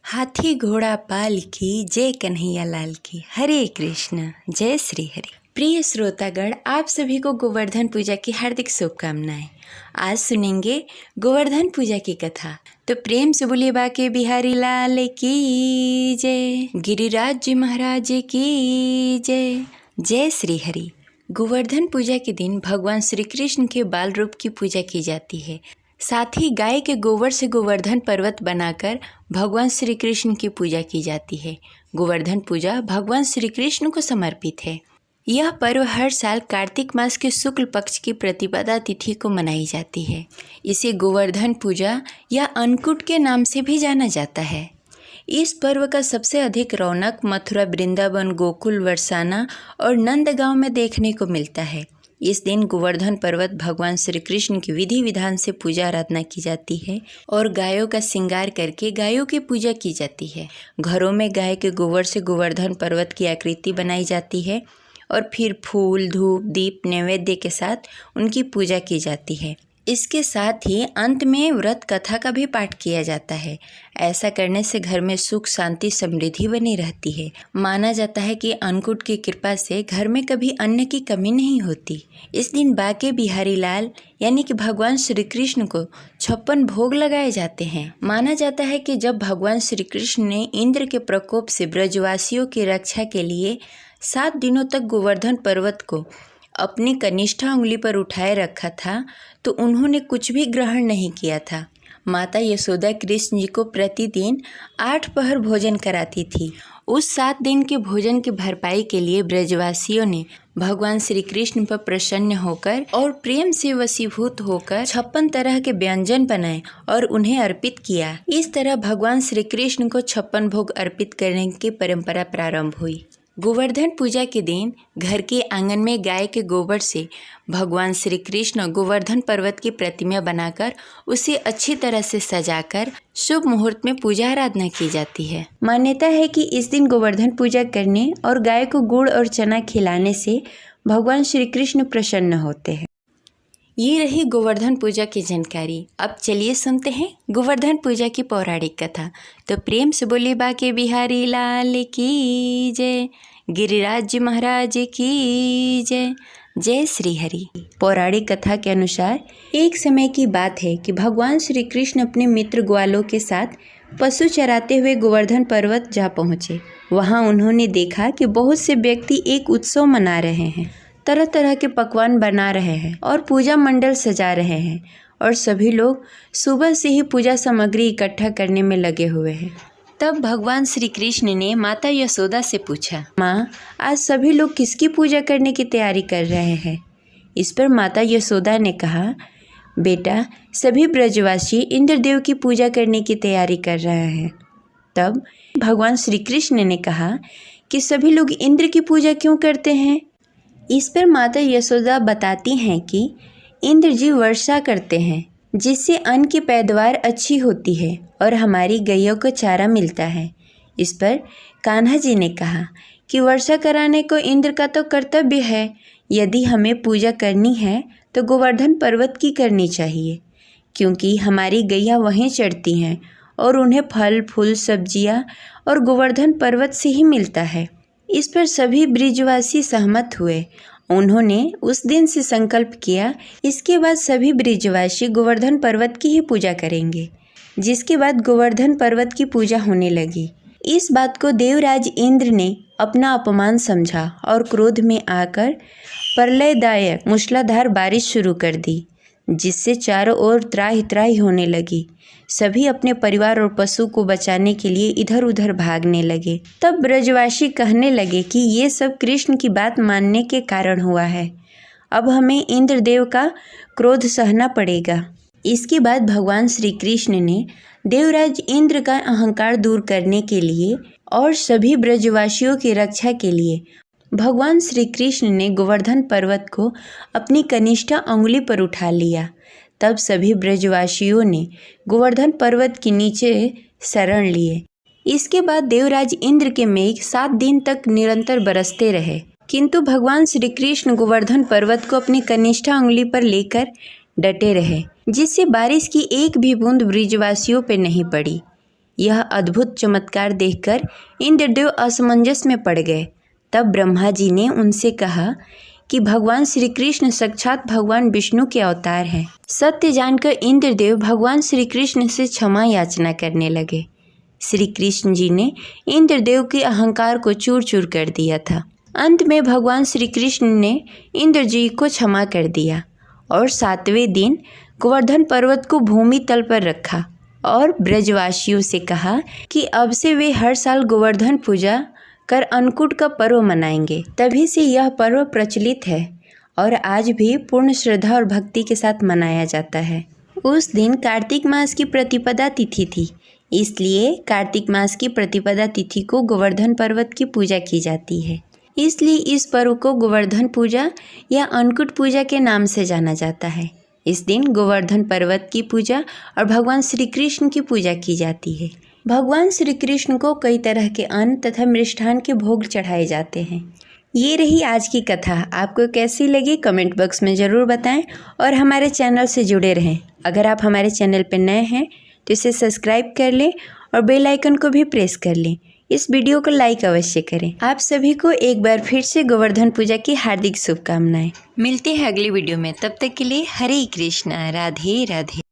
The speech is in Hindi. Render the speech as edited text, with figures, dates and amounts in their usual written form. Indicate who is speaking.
Speaker 1: हाथी घोड़ा पाल की जय कन्हैया लाल की। हरे कृष्ण जय श्री हरि। प्रिय श्रोतागण, आप सभी को गोवर्धन पूजा की हार्दिक शुभकामनाएं। आज सुनेंगे गोवर्धन पूजा की कथा। तो प्रेम से बोलिए बाके बिहारी लाल की जय, गिरिराज जी महाराज की जय, जय श्री हरि। गोवर्धन पूजा के दिन भगवान श्री कृष्ण के बाल रूप की पूजा की जाती है। साथ ही गाय के गोबर से गोवर्धन पर्वत बनाकर भगवान श्री कृष्ण की पूजा की जाती है। गोवर्धन पूजा भगवान श्री कृष्ण को समर्पित है। यह पर्व हर साल कार्तिक मास के शुक्ल पक्ष की प्रतिपदा तिथि को मनाई जाती है। इसे गोवर्धन पूजा या अन्नकूट के नाम से भी जाना जाता है। इस पर्व का सबसे अधिक रौनक मथुरा, वृंदावन, गोकुल, बरसाना और नंदगांव में देखने को मिलता है। इस दिन गोवर्धन पर्वत भगवान श्री कृष्ण की विधि विधान से पूजा आराधना की जाती है और गायों का श्रृंगार करके गायों की पूजा की जाती है। घरों में गाय के गोबर से गोवर्धन पर्वत की आकृति बनाई जाती है और फिर फूल, धूप, दीप, नैवेद्य के साथ उनकी पूजा की जाती है। इसके साथ ही अंत में व्रत कथा का भी पाठ किया जाता है। ऐसा करने से घर में सुख, शांति, समृद्धि बनी रहती है। माना जाता है कि अन्नकूट की कृपा से घर में कभी अन्न की कमी नहीं होती। इस दिन बाके बिहारी लाल यानी कि भगवान श्री कृष्ण को 56 भोग लगाए जाते हैं। माना जाता है कि जब भगवान श्री कृष्ण ने इंद्र के प्रकोप से ब्रजवासियों की रक्षा के लिए 7 दिनों तक गोवर्धन पर्वत को अपनी कनिष्ठा उंगली पर उठाए रखा था तो उन्होंने कुछ भी ग्रहण नहीं किया था। माता यशोदा कृष्ण जी को प्रतिदिन 8 पहर भोजन कराती थी। उस 7 दिन के भोजन की भरपाई के लिए ब्रजवासियों ने भगवान श्री कृष्ण पर प्रसन्न होकर और प्रेम से वशीभूत होकर 56 तरह के व्यंजन बनाए और उन्हें अर्पित किया। इस तरह भगवान श्री कृष्ण को 56 भोग अर्पित करने की परंपरा प्रारंभ हुई। गोवर्धन पूजा के दिन घर के आंगन में गाय के गोबर से भगवान श्री कृष्ण गोवर्धन पर्वत की प्रतिमा बनाकर उसे अच्छी तरह से सजाकर शुभ मुहूर्त में पूजा आराधना की जाती है। मान्यता है कि इस दिन गोवर्धन पूजा करने और गाय को गुड़ और चना खिलाने से भगवान श्री कृष्ण प्रसन्न होते हैं। ये रही गोवर्धन पूजा की जानकारी। अब चलिए सुनते हैं गोवर्धन पूजा की पौराणिक कथा। तो प्रेम से बोलिए बाके बिहारी लाल की जय, गिरिराज जी महाराज की जय, जय श्री हरि। पौराणिक कथा के अनुसार एक समय की बात है कि भगवान श्री कृष्ण अपने मित्र ग्वालों के साथ पशु चराते हुए गोवर्धन पर्वत जा पहुँचे। वहाँ उन्होंने देखा कि बहुत से व्यक्ति एक उत्सव मना रहे हैं, तरह तरह के पकवान बना रहे हैं और पूजा मंडल सजा रहे हैं और सभी लोग सुबह से ही पूजा सामग्री इकट्ठा करने में लगे हुए हैं। तब भगवान श्री कृष्ण ने माता यशोदा से पूछा, माँ, आज सभी लोग किसकी पूजा करने की तैयारी कर रहे हैं? इस पर माता यशोदा ने कहा, बेटा, सभी ब्रजवासी इंद्रदेव की पूजा करने की तैयारी कर रहे हैं। तब भगवान श्री कृष्ण ने कहा कि सभी लोग इंद्र की पूजा क्यों करते हैं? इस पर माता यशोदा बताती हैं कि इंद्र जी वर्षा करते हैं जिससे अन्न की पैदावार अच्छी होती है और हमारी गैयों को चारा मिलता है। इस पर कान्हा जी ने कहा कि वर्षा कराने को इंद्र का तो कर्तव्य है। यदि हमें पूजा करनी है तो गोवर्धन पर्वत की करनी चाहिए, क्योंकि हमारी गैया वहीं चढ़ती हैं और उन्हें फल फूल, सब्जियाँ और गोवर्धन पर्वत से ही मिलता है। इस पर सभी ब्रिजवासी सहमत हुए। उन्होंने उस दिन से संकल्प किया, इसके बाद सभी ब्रिजवासी गोवर्धन पर्वत की ही पूजा करेंगे। जिसके बाद गोवर्धन पर्वत की पूजा होने लगी। इस बात को देवराज इंद्र ने अपना अपमान समझा और क्रोध में आकर प्रलयदायक मूसलाधार बारिश शुरू कर दी, जिससे चारों ओर त्राहि त्राहि होने लगी। सभी अपने परिवार और पशु को बचाने के लिए इधर उधर भागने लगे। तब ब्रजवासी कहने लगे कि ये सब कृष्ण की बात मानने के कारण हुआ है। अब हमें इंद्रदेव का क्रोध सहना पड़ेगा। इसके बाद भगवान श्री कृष्ण ने देवराज इंद्र का अहंकार दूर करने के लिए और सभी ब्रजवासियों की रक्षा के लिए भगवान श्री कृष्ण ने गोवर्धन पर्वत को अपनी कनिष्ठा उंगली पर उठा लिया। तब सभी ब्रजवासियों ने गोवर्धन पर्वत के नीचे शरण लिए। इसके बाद देवराज इंद्र के मेघ 7 दिन तक निरंतर बरसते रहे, किंतु भगवान श्री कृष्ण गोवर्धन पर्वत को अपनी कनिष्ठा उंगली पर लेकर डटे रहे, जिससे बारिश की एक भी बूंद ब्रजवासियों पर नहीं पड़ी। यह अद्भुत चमत्कार देखकर इंद्रदेव असमंजस में पड़ गए। तब ब्रह्मा जी ने उनसे कहा कि भगवान श्री कृष्ण साक्षात भगवान विष्णु के अवतार हैं। सत्य जानकर इंद्रदेव भगवान श्री कृष्ण से क्षमा याचना करने लगे। श्री कृष्ण जी ने इंद्रदेव के अहंकार को चूर चूर कर दिया था। अंत में भगवान श्री कृष्ण ने इंद्र जी को क्षमा कर दिया और 7वें दिन गोवर्धन पर्वत को भूमि तल पर रखा और ब्रजवासियों से कहा कि अब से वे हर साल गोवर्धन पूजा कर अन्नकूट का पर्व मनाएंगे। तभी से यह पर्व प्रचलित है और आज भी पूर्ण श्रद्धा और भक्ति के साथ मनाया जाता है। उस दिन कार्तिक मास की प्रतिपदा तिथि थी, इसलिए कार्तिक मास की प्रतिपदा तिथि को गोवर्धन पर्वत की पूजा की जाती है। इसलिए इस पर्व को गोवर्धन पूजा या अन्नकूट पूजा के नाम से जाना जाता है। इस दिन गोवर्धन पर्वत की पूजा और भगवान श्री कृष्ण की पूजा की जाती है। भगवान श्री कृष्ण को कई तरह के अन्न तथा मिष्ठान के भोग चढ़ाए जाते हैं। ये रही आज की कथा। आपको कैसी लगी कमेंट बॉक्स में ज़रूर बताएं और हमारे चैनल से जुड़े रहें। अगर आप हमारे चैनल पर नए हैं तो इसे सब्सक्राइब कर लें और बेल आइकन को भी प्रेस कर लें। इस वीडियो को लाइक अवश्य करें। आप सभी को एक बार फिर से गोवर्धन पूजा की हार्दिक शुभकामनाएं। मिलते हैं अगली वीडियो में, तब तक के लिए हरे कृष्णा, राधे राधे।